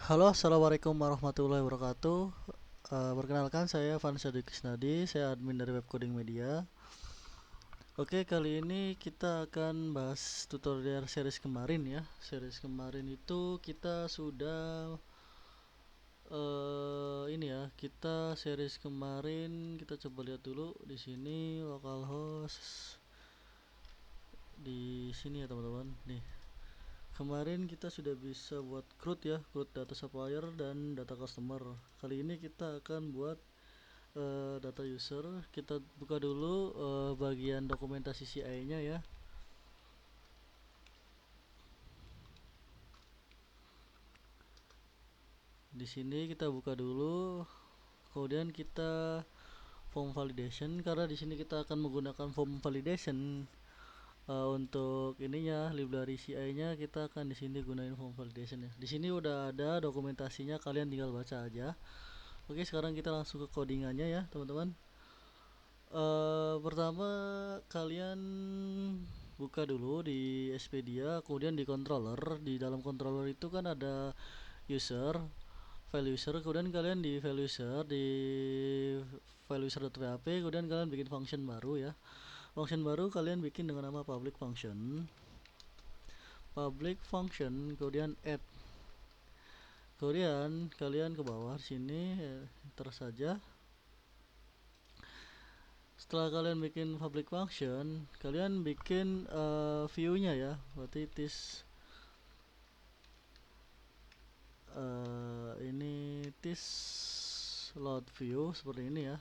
Halo, assalamualaikum warahmatullahi wabarakatuh. Perkenalkan, saya Vansa Dikisnadi, saya admin dari Web Coding Media. Oke, kali ini kita akan bahas tutorial series kemarin ya. Series kemarin itu kita sudah ini ya, kita series kemarin kita coba lihat dulu di sini localhost di sini ya teman-teman. Nih, kemarin kita sudah bisa buat CRUD ya, CRUD data supplier dan data customer. Kali ini kita akan buat data user. Kita buka dulu bagian dokumentasi CI nya ya. Di sini kita buka dulu, kemudian kita form validation, karena di sini kita akan menggunakan form validation. Untuk ininya library CI nya kita akan di sini gunain form validation ya. Di sini udah ada dokumentasinya, kalian tinggal baca aja. Oke, sekarang kita langsung ke codingannya ya teman-teman. Pertama kalian buka dulu di Expedia, kemudian di controller. Di dalam controller itu kan ada user, file user, kemudian kalian di file user, di file user.php, kemudian kalian bikin function baru ya. Function baru kalian bikin dengan nama public function. Public function, kemudian add. Kemudian kalian ke bawah sini enter saja. Setelah kalian bikin public function, kalian bikin view-nya ya. Berarti this ini this load view seperti ini ya.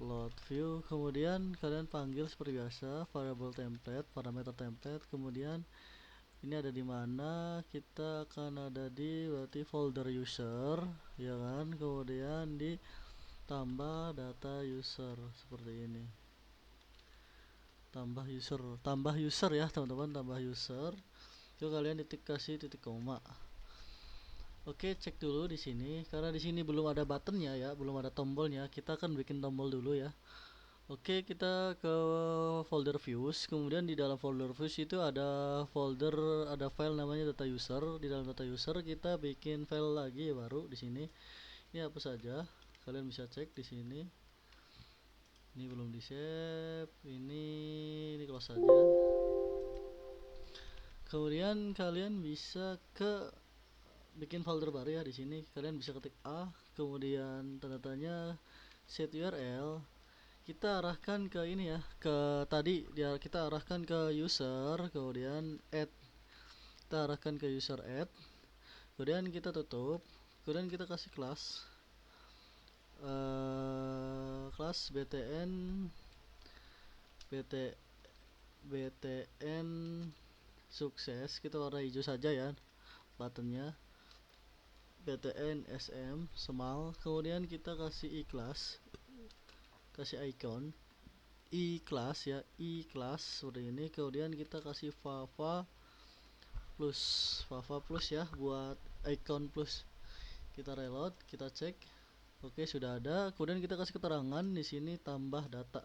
Load view, kemudian kalian panggil seperti biasa variable template, parameter template, kemudian ini ada di mana, kita akan ada di berarti folder user ya kan, kemudian di tambah data user seperti ini. Tambah user ya teman-teman, tambah user. Itu kalian kasih titik koma. Oke, cek dulu di sini karena di sini belum ada buttonnya ya, belum ada tombolnya. Kita akan bikin tombol dulu ya. Oke, kita ke folder views. Kemudian di dalam folder views itu ada file namanya data user. Di dalam data user kita bikin file lagi baru di sini. Ini apa saja? Kalian bisa cek di sini. Ini belum di save. Ini close saja. Kemudian kalian bisa ke bikin folder baru ya. Di sini kalian bisa ketik A, kemudian tanda tanya set URL. Kita arahkan ke ini ya, ke tadi dia, kita arahkan ke user, kemudian add, kita arahkan ke user add, kemudian kita tutup, kemudian kita kasih kelas kelas btn bt btn sukses, kita warna hijau saja ya buttonnya, btn sm small, kemudian kita kasih ikhlas, kasih icon i-class ya, i-class seperti ini, kemudian kita kasih Fava plus ya buat icon plus. Kita reload, kita cek. Oke, sudah ada. Kemudian kita kasih keterangan di sini tambah data.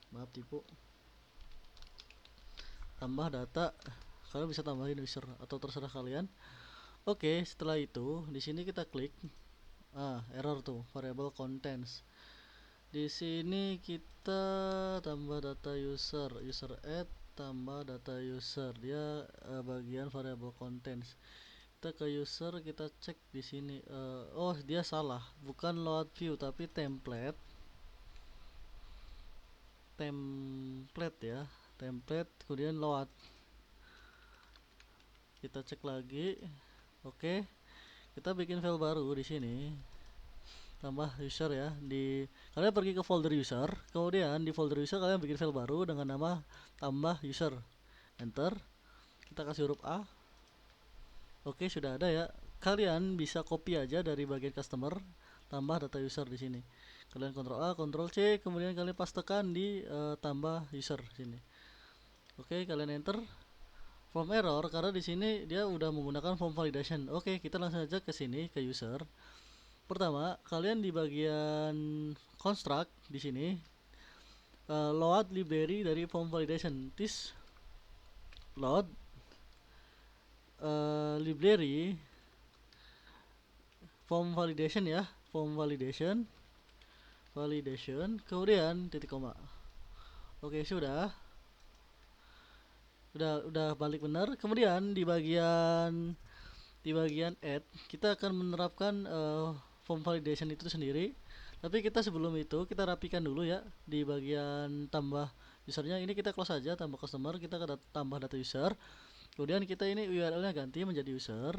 Maaf tipu. Tambah data. Kalian bisa tambahin user atau terserah kalian. Oke, setelah itu di sini kita klik. Error tuh, variable contents. Di sini kita tambah data user add, tambah data user. Dia bagian variable contents. Kita ke user, kita cek di sini. Oh, dia salah, bukan load view tapi template ya, template kemudian load. Kita cek lagi. Oke, kita bikin file baru di sini, tambah user ya. Kalian pergi ke folder user, kemudian di folder user kalian bikin file baru dengan nama tambah user, enter. Kita kasih huruf A. Oke, sudah ada ya. Kalian bisa copy aja dari bagian customer, tambah data user di sini. Kalian Ctrl A, Ctrl C, kemudian kalian pastekan di tambah user sini. Oke, kalian enter. Form error karena di sini dia udah menggunakan form validation. Oke, kita langsung aja ke sini ke user. Pertama, kalian di bagian construct di sini load library dari form validation. This load library form validation ya, form validation, kemudian titik koma. Oke, udah balik benar. Kemudian di bagian add kita akan menerapkan form validation itu sendiri. Tapi kita sebelum itu kita rapikan dulu ya di bagian tambah usernya. Ini kita close aja, tambah customer, kita tambah data user. Kemudian kita ini URL-nya ganti menjadi user.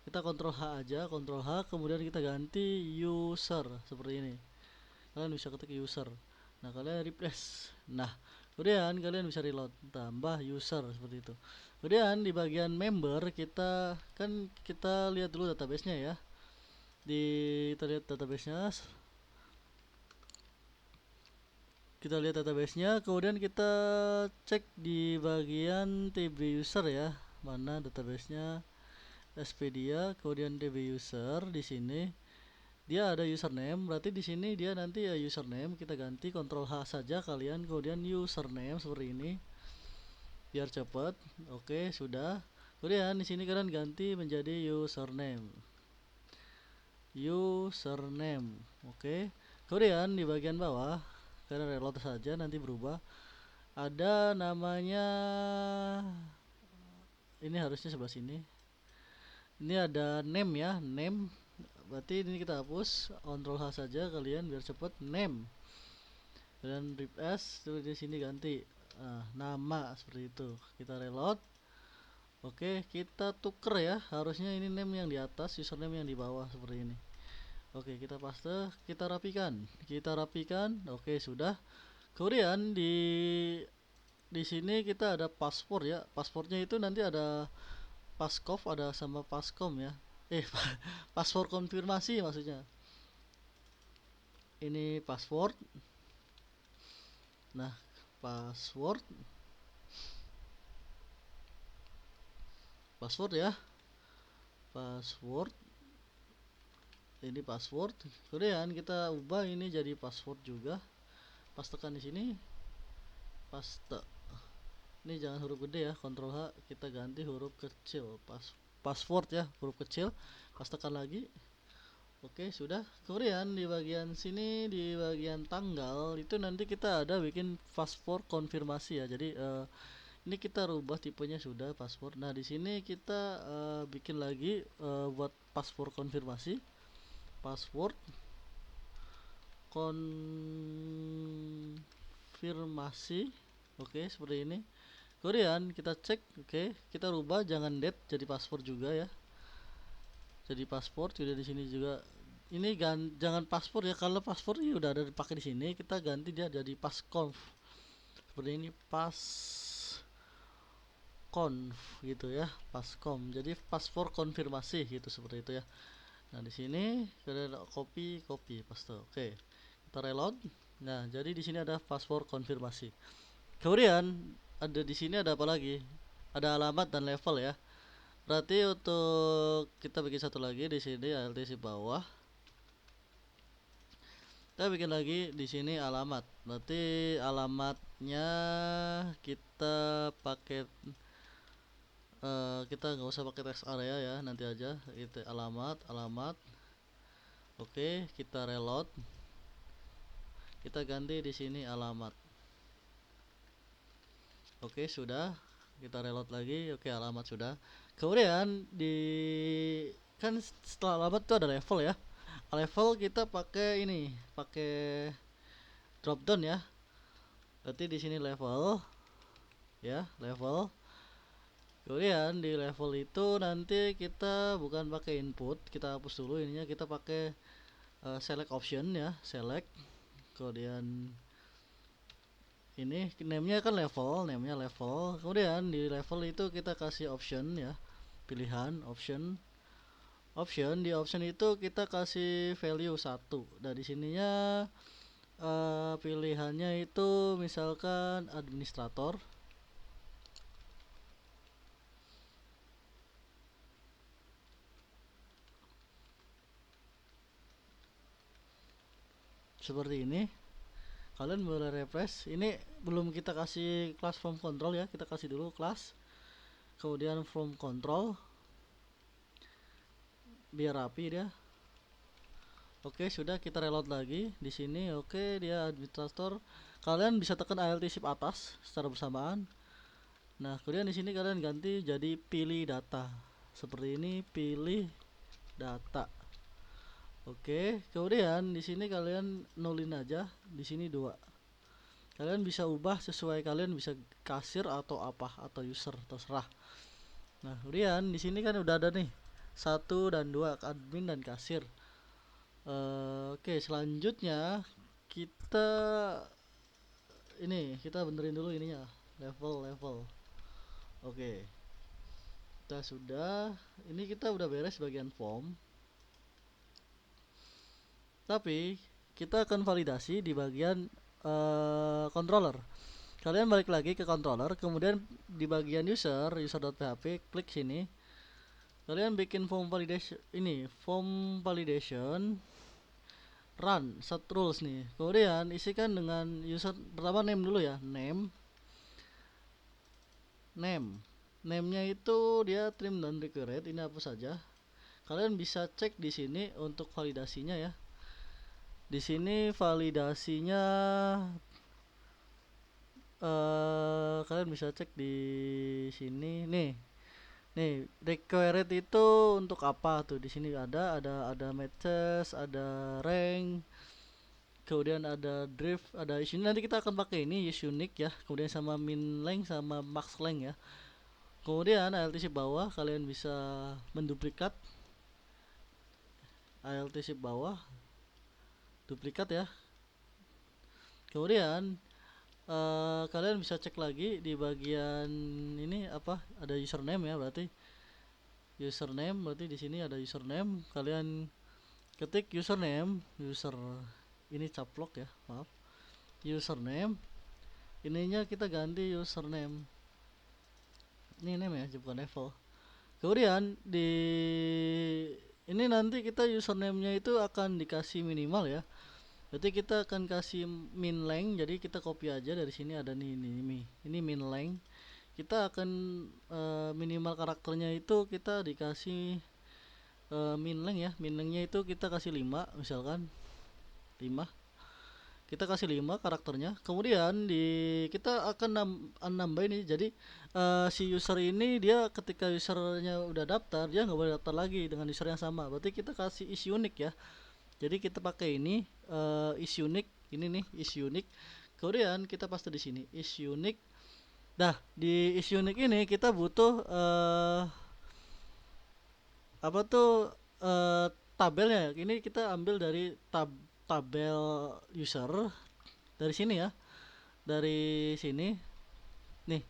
Kita Ctrl H aja, Ctrl H, kemudian kita ganti user seperti ini. Kalian bisa ketik user. Nah, kalian replace. Nah, kemudian kalian bisa reload, tambah user seperti itu. Kemudian di bagian member kita lihat dulu database-nya ya. Kita lihat database-nya. Kemudian kita cek di bagian TB user ya. Mana database-nya? Expedia, kemudian TB user di sini. Dia ada username, berarti di sini dia nanti ya username, kita ganti Ctrl H saja kalian, kemudian username seperti ini biar cepat. Oke, sudah. Kemudian di sini kalian ganti menjadi username. Oke. Kemudian di bagian bawah kalian reload saja, nanti berubah. Ada namanya, ini harusnya sebelah sini. Ini ada name ya, name. Berarti ini kita hapus, Ctrl H saja kalian biar cepat, name. Dan refresh, terus di sini ganti nama seperti itu. Kita reload. Oke, kita tuker ya. Harusnya ini name yang di atas, username yang di bawah seperti ini. Oke, kita paste, kita rapikan. Oke, sudah. Kemudian di sini kita ada paspor ya. Paspornya itu nanti ada paskov, ada sama paskom ya. Paspor konfirmasi maksudnya. Ini password. Nah, password ya. Ini password. Kemudian kita ubah ini jadi password juga. Pastekan di sini. Paste. Ini jangan huruf gede ya, Ctrl H, kita ganti huruf kecil. Password ya, huruf kecil. Pastekan lagi. Oke, sudah. Kemudian di bagian sini, di bagian tanggal itu nanti kita ada bikin password konfirmasi ya. Jadi ini kita rubah tipenya sudah password. Nah, di sini kita bikin lagi buat password konfirmasi. Password konfirmasi. Oke, seperti ini. Kemudian kita cek, oke, kita rubah jangan date jadi password juga ya. Jadi password sudah di sini juga. Ini jangan password ya, kalau password ini udah ada dipakai di sini, kita ganti dia jadi passconf. Seperti ini, passconf gitu ya, passconf. Jadi password konfirmasi gitu seperti itu ya. Nah, di sini kita copy paste. Oke. Kita reload. Nah, jadi di sini ada password konfirmasi. Kemudian ada di sini ada apa lagi? Ada alamat dan level ya. Berarti untuk kita bikin satu lagi di sini ALTC bawah. Kita bikin lagi di sini alamat. Berarti alamatnya kita pakai kita nggak usah pakai text area ya, nanti aja itu alamat. Oke, kita reload. Kita ganti di sini alamat. Oke, sudah. Kita reload lagi. Oke, alamat sudah. Kemudian kan setelah alamat itu ada level ya. Level kita pakai ini, pakai drop down ya. Berarti di sini level ya, level. Kemudian di level itu nanti kita bukan pakai input, kita hapus dulu ininya, kita pakai select option ya, select. Kemudian ini name-nya kan level, kemudian di level itu kita kasih option ya, pilihan option. Di option itu kita kasih value 1. Nah, di sininya pilihannya itu misalkan administrator. Seperti ini. Kalian boleh refresh. Ini belum kita kasih class from control ya, kita kasih dulu class, kemudian from control. biar rapi dia. Oke, sudah, kita reload lagi di sini. Oke, dia administrator. Kalian bisa tekan Alt Shift atas secara bersamaan. Nah, kemudian di sini kalian ganti jadi pilih data. Seperti ini, pilih data. Oke, kemudian di sini kalian nolin aja. Di sini 2. Kalian bisa ubah sesuai kalian, bisa kasir atau apa, atau user, terserah. Nah, kemudian di sini kan udah ada nih 1 dan 2, admin dan kasir. Oke, selanjutnya kita kita benerin dulu ininya, level. Oke, kita sudah, ini kita udah beres bagian form. Tapi kita akan validasi di bagian controller. Kalian balik lagi ke controller, kemudian di bagian user.php, klik sini. Kalian bikin form validation run set rules nih. Kemudian isikan dengan user pertama name dulu ya, name nya itu dia trim dan decorate, ini apa saja. Kalian bisa cek di sini untuk validasinya ya. Di sini validasinya kalian bisa cek di sini nih. Required itu untuk apa tuh? Di sini ada matches, ada rank, kemudian ada drift, ada issue. Nanti kita akan pakai ini use unique ya. Kemudian sama min length sama max length ya. Kemudian ALTC bawah kalian bisa menduplikat ALTC bawah, duplikat ya. Kemudian kalian bisa cek lagi di bagian ini apa, ada username ya, berarti di sini ada username. Kalian ketik username, ini caplok ya, maaf. Username, ininya kita ganti username. Ini name ya, bukan level. Kemudian di ini nanti kita username-nya itu akan dikasih minimal ya. Berarti kita akan kasih min length, jadi kita copy aja dari sini, ada nih ini min length. Kita akan minimal karakternya itu kita dikasih min length ya. Min length-nya itu kita kasih 5 misalkan. 5. Kita kasih 5 karakternya. Kemudian kita akan nambah ini. Jadi si user ini dia ketika usernya udah daftar, dia nggak boleh daftar lagi dengan user yang sama. Berarti kita kasih is unique ya. Jadi kita pakai ini is unique, ini nih is unique. Kemudian kita paste di sini is unique. Dah, di is unique ini kita butuh apa tuh tabelnya. Ini kita ambil dari tabel user dari sini ya. Dari sini nih,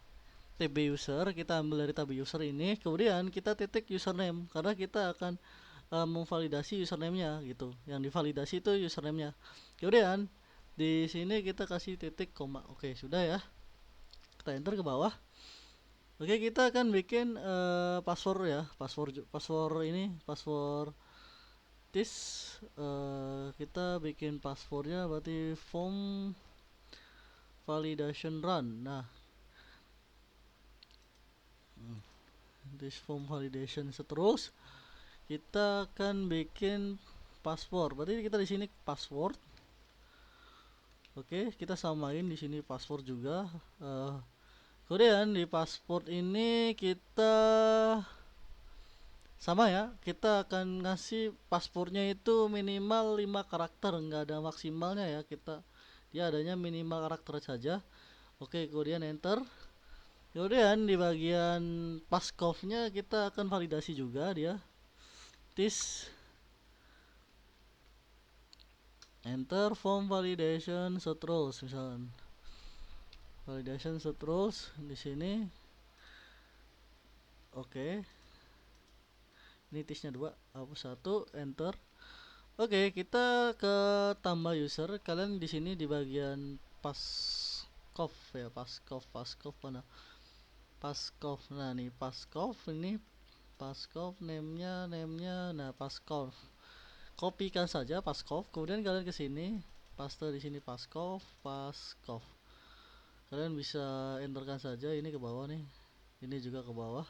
TB user, kita ambil dari tab user ini. Kemudian kita titik username karena kita akan memvalidasi username-nya gitu. Yang divalidasi itu username-nya. Kemudian di sini kita kasih titik koma. Oke, sudah ya. Kita enter ke bawah. Oke, kita akan bikin password ya. Password this. Kita bikin passwordnya berarti form validation run. Nah, this form validation seterus. Kita akan bikin password. Berarti kita di sini password. Oke, kita samain di sini password juga. Kemudian di password ini kita sama ya, kita akan ngasih passwordnya itu minimal 5 karakter, nggak ada maksimalnya ya. Dia adanya minimal karakter saja. Oke, kemudian enter. Kemudian di bagian passcode-nya kita akan validasi juga dia. This enter form validation set rules misalkan. Validation set rules di sini. Oke. Ini tisnya 2, hapus 1, enter. Oke, kita ke tambah user. Kalian di sini di bagian passcode ya, passcode mana? Passcode. Nah, nih passcode ini passcode name-nya nah passcode. Kopikan saja passcode. Kemudian kalian ke sini, paste di sini passcode. Kalian bisa enterkan saja ini ke bawah nih. Ini juga ke bawah.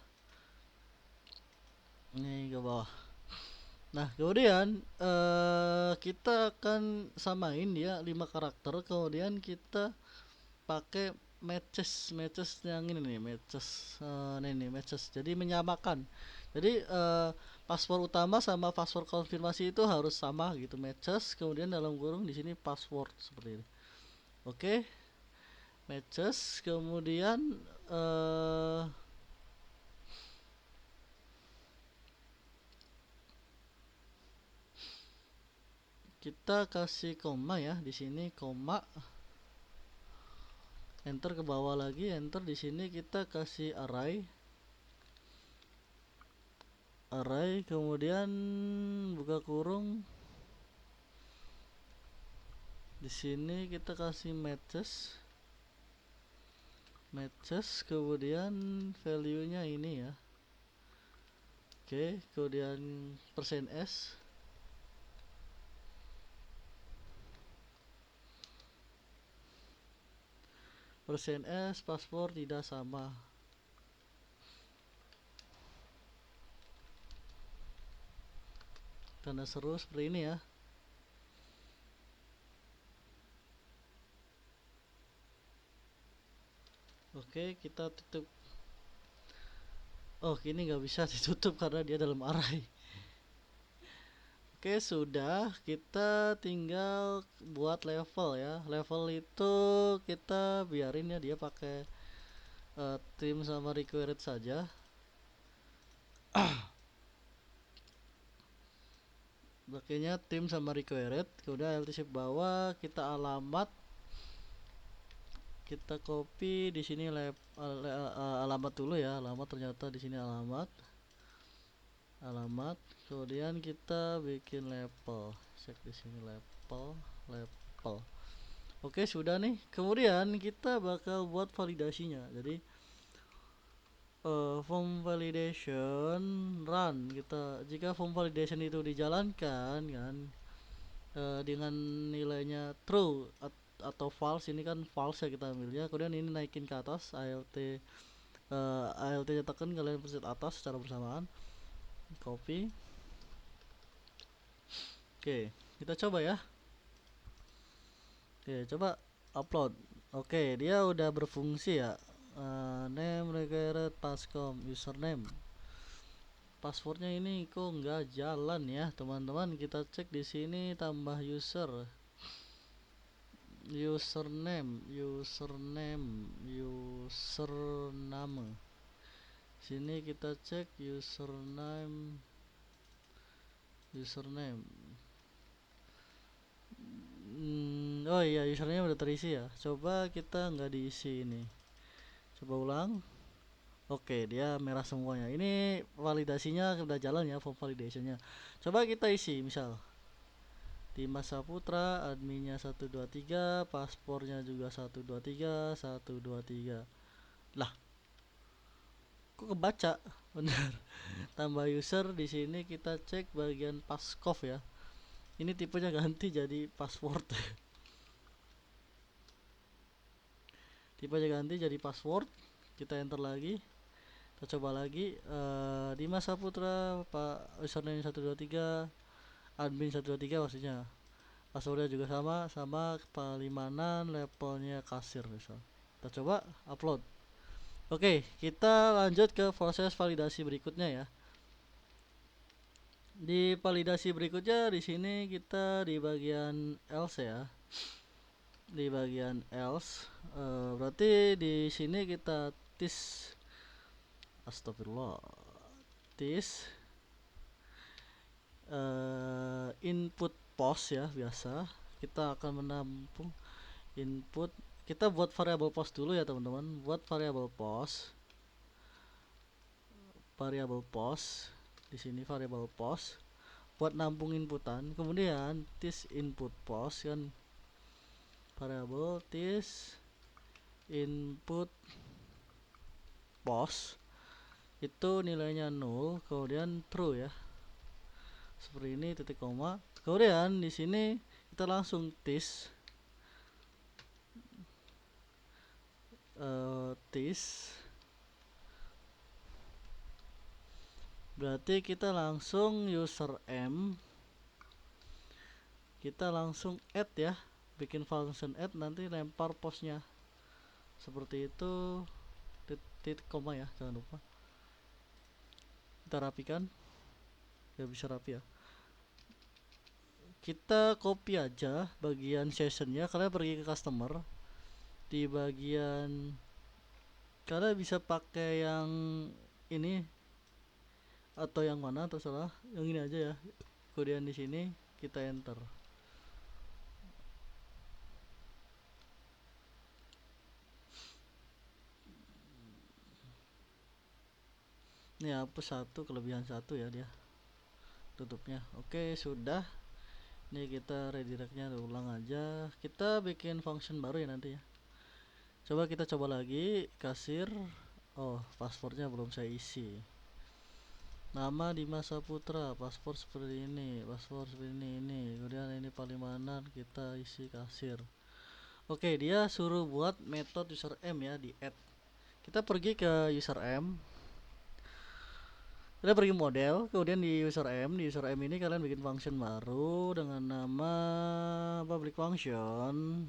Ini ke bawah. Nah, kemudian kita akan samain dia 5 karakter, kemudian kita pakai matches matches yang ini nih, matches ini matches. Jadi menyamakan. Jadi password utama sama password konfirmasi itu harus sama gitu, matches, kemudian dalam kurung di sini password seperti ini. Oke, matches, kemudian eh kita kasih koma ya di sini, koma, enter ke bawah lagi, enter di sini kita kasih array, kemudian buka kurung, di sini kita kasih matches, kemudian value nya ini ya. Oke, kemudian %s, password tidak sama. Tanda seru seperti ini ya. Oke, kita tutup. Oh, ini nggak bisa ditutup karena dia dalam array. Oke, sudah. Kita tinggal buat level ya. Level itu kita biarin ya dia pakai trim sama required saja. Pakainya trim sama required. Kemudian alt shift bawah, kita alamat, kita copy di sini alamat dulu ya. Alamat, ternyata di sini alamat. Kemudian kita bikin label, cek di sini label. Oke, sudah nih. Kemudian kita bakal buat validasinya. Jadi form validation run, kita jika form validation itu dijalankan kan dengan nilainya true atau false, ini kan false ya kita ambilnya. Kemudian ini naikin ke atas, alt nya tekan, kalian pencet atas secara bersamaan, copy. Oke, kita coba ya. Oke, coba upload. Oke, dia udah berfungsi ya. Name required passcom username. Passwordnya ini kok nggak jalan ya teman-teman. Kita cek di sini, tambah username. Sini kita cek username. Oh iya, username udah terisi ya. Coba kita nggak diisi ini. Coba ulang. Oke, dia merah semuanya. Ini validasinya udah jalan ya, form validationnya. Coba kita isi, misal Dimas Saputra, adminnya 123, paspornya juga 123, 123. Lah, kok kebaca? Benar. Tambah user, di sini kita cek bagian paskov ya. Ini tipenya ganti jadi password. Tipenya ganti jadi password. Kita enter lagi. Kita coba lagi, Dimas Saputra, Pak username 123, admin 123 maksudnya. Passwordnya juga sama Palimanan, levelnya kasir misal. Kita coba upload. Oke, kita lanjut ke proses validasi berikutnya ya. Di validasi berikutnya di sini kita di bagian else ya. Di bagian else, berarti di sini kita astagfirullah, input post ya, biasa kita akan menampung input. Kita buat variabel post dulu ya teman-teman. Buat variabel post di sini, variabel post buat nampung inputan. Kemudian input post kan, variabel input post itu nilainya 0, kemudian true ya, seperti ini, titik koma. Kemudian di sini kita langsung Berarti kita langsung user M, kita langsung add ya, bikin function add, nanti lempar postnya seperti itu, titik koma ya, jangan lupa. Kita rapikan, ya bisa rapi ya. Kita copy aja bagian sessionnya, kalian pergi ke customer, di bagian kalian bisa pakai yang ini atau yang mana terserah, yang ini aja ya. Kemudian di sini kita enter. Ini hapus satu, kelebihan satu ya dia. Tutupnya. Oke, sudah. Ini kita redirectnya ulang aja. Kita bikin function baru ya nanti ya. Coba kita coba lagi kasir. Oh, passwordnya belum saya isi. Nama Dimas Saputra, paspor seperti ini, paspor seperti ini. Kemudian ini Palimanan, kita isi kasir. Oke, dia suruh buat metode user M ya, di add. Kita pergi ke user M. Kita pergi model, kemudian di user M ini kalian bikin function baru dengan nama public function.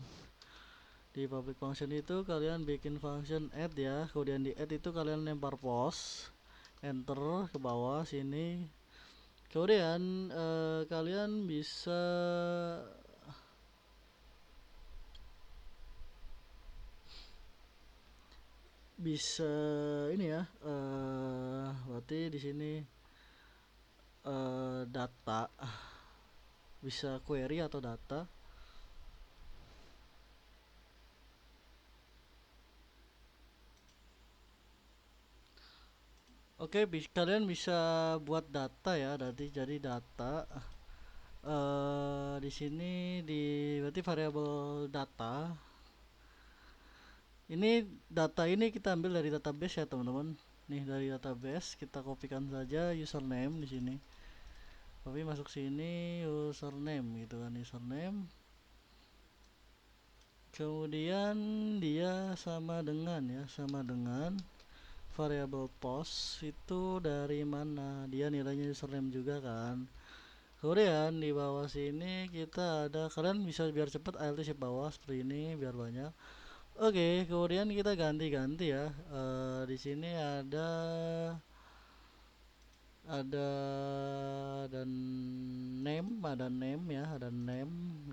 Di public function itu kalian bikin function add ya, kemudian di add itu kalian lempar post, enter ke bawah sini. Kemudian kalian bisa ini ya, berarti di sini data, bisa query atau data. Oke, kalian bisa buat data ya, jadi data. Di sini berarti variabel data. Ini data ini kita ambil dari database ya teman-teman. Nih dari database kita kopikan saja username di sini. Copy masuk sini username gitu kan, username. Kemudian dia sama dengan variable post itu dari mana, dia nilainya username juga kan. Kemudian di bawah sini kita ada, kalian bisa biar cepet alt shift bawah seperti ini biar banyak. Oke, kemudian kita ganti-ganti ya. Di sini ada dan name ya, ada name.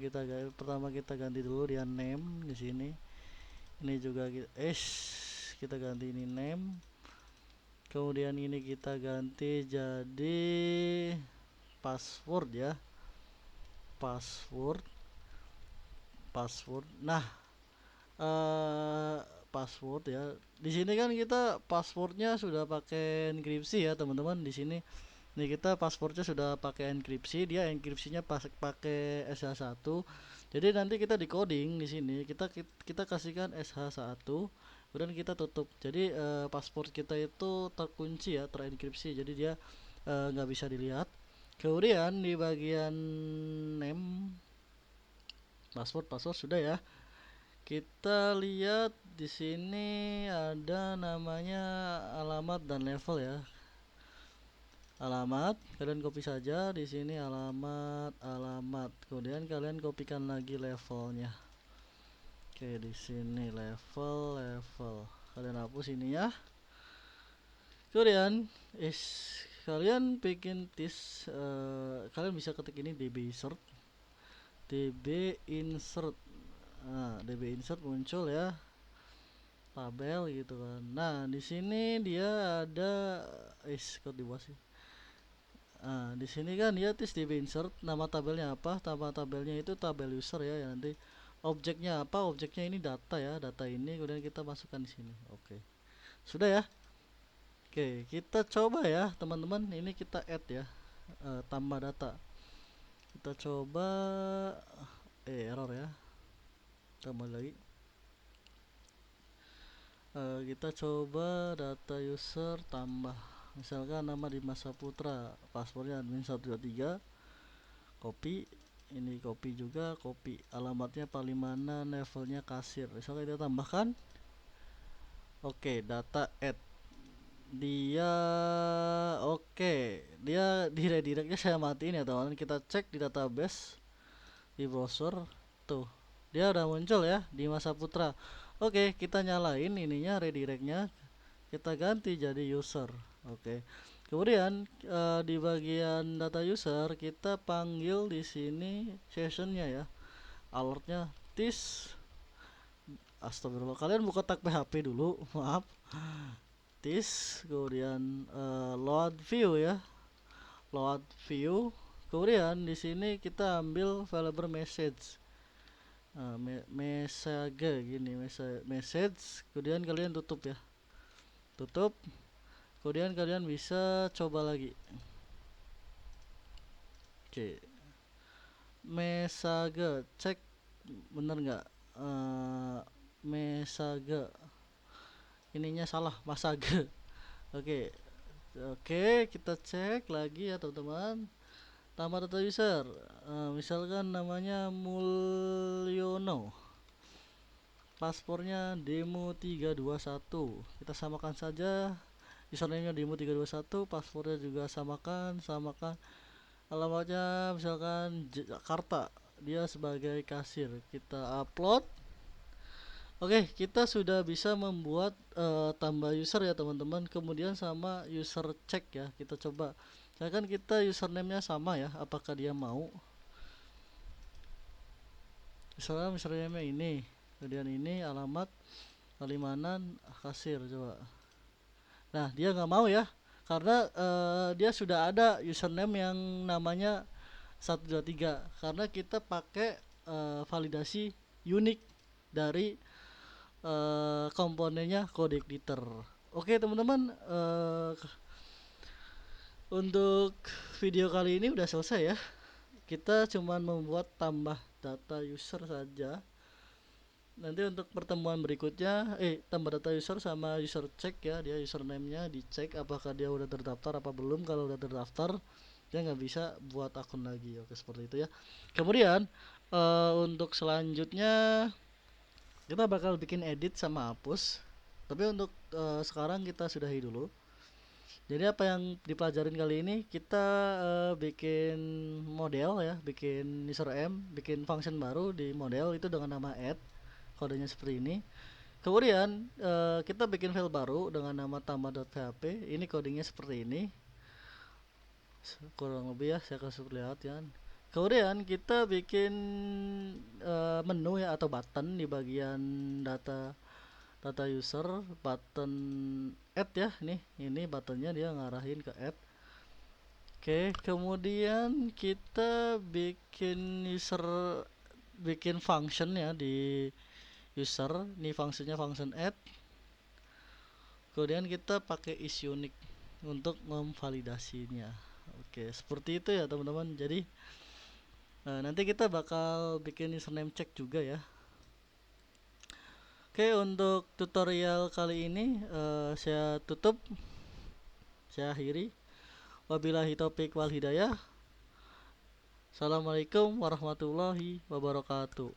Pertama kita ganti dulu dia name di sini. Ini juga kita ganti ini name. Kemudian ini kita ganti jadi password ya, password. Nah, password ya, di sini kan kita passwordnya sudah pakai enkripsi ya teman-teman. Di sini nih kita passwordnya sudah pakai enkripsi, dia enkripsinya pakai SH1. Jadi nanti kita decoding di sini, kita kasihkan SH1, kemudian kita tutup. Jadi password kita itu terkunci ya, terenkripsi, jadi dia nggak bisa dilihat. Kemudian di bagian name, password sudah ya. Kita lihat di sini ada namanya alamat dan level ya. Alamat kalian copy saja di sini, alamat. Kemudian kalian kopikan lagi levelnya. Oke, di sini level. Kalian hapus ini ya. Kemudian kalian bikin kalian bisa ketik ini db insert. Nah, db insert muncul ya, tabel gitu kan. Nah, di sini dia ada kok di bawah sih. Nah, di sini kan dia db insert, nama tabelnya apa? Nama tabelnya itu tabel user ya. Nanti objeknya apa? Objeknya ini data ya, data ini. Kemudian kita masukkan di sini. Oke, sudah ya. Oke, kita coba ya teman-teman. Ini kita add ya, tambah data. Kita coba error ya. Tambah lagi. Kita coba data user tambah, misalkan nama Dimas Saputra, passwordnya admin 123, copy. Ini copy juga, copy alamatnya Palimanan, levelnya kasir, misalnya kita tambahkan. Oke, data add. dia oke, dia di redirectnya saya matiin ya teman-teman. Kita cek di database di browser tuh, dia udah muncul ya di Masa Putra. Oke, kita nyalain ininya redirectnya, kita ganti jadi user. Oke, kemudian di bagian data user kita panggil di sini sessionnya ya, alertnya this. Astagfirullah, kalian buka tag PHP dulu, maaf. This, kemudian load view ya, load view. Kemudian di sini kita ambil variable message. Message gini, message. Kemudian kalian tutup ya, tutup. Kemudian kalian bisa coba lagi. Oke, message, cek bener nggak? Message ininya salah, masage. Oke, oke, kita cek lagi ya teman-teman. Tambah data user, misalkan namanya Mulyono, paspornya demo321. Kita samakan saja, username nya demo321, paspornya juga samakan. Alamatnya misalkan Jakarta, dia sebagai kasir. Kita upload. Oke, kita sudah bisa membuat tambah user ya teman-teman. Kemudian sama user check ya, kita coba. Misalkan kita username-nya sama ya, apakah dia mau? Misalnya username-nya ini, kemudian ini alamat Kalimanan kasir, coba. Nah, dia nggak mau ya, karena dia sudah ada username yang namanya 123, karena kita pakai validasi unik dari komponennya code editor. Oke teman-teman, untuk video kali ini udah selesai ya. Kita cuman membuat tambah data user saja. Nanti untuk pertemuan berikutnya tambah data user sama user check ya, dia username-nya dicek apakah dia udah terdaftar apa belum. Kalau udah terdaftar dia nggak bisa buat akun lagi. Oke, seperti itu ya. Kemudian untuk selanjutnya kita bakal bikin edit sama hapus, tapi untuk sekarang kita sudahi dulu. Jadi apa yang dipelajarin kali ini, kita bikin model ya, bikin user m, bikin function baru di model itu dengan nama add, kodenya seperti ini. Kemudian kita bikin file baru dengan nama tambah.php, ini codingnya seperti ini kurang lebih ya, saya kasih lihat ya. Kemudian kita bikin menu ya atau button di bagian data user, button add ya, ini buttonnya dia ngarahin ke add. Oke, kemudian kita bikin function ya di user, ini fungsinya function add. Kemudian kita pakai isUnit untuk memvalidasinya. Oke, seperti itu ya teman-teman. Jadi nanti kita bakal bikin username check juga ya. Oke, untuk tutorial kali ini saya tutup, saya akhiri. Wabillahi taufik wal hidayah. Assalamualaikum warahmatullahi wabarakatuh.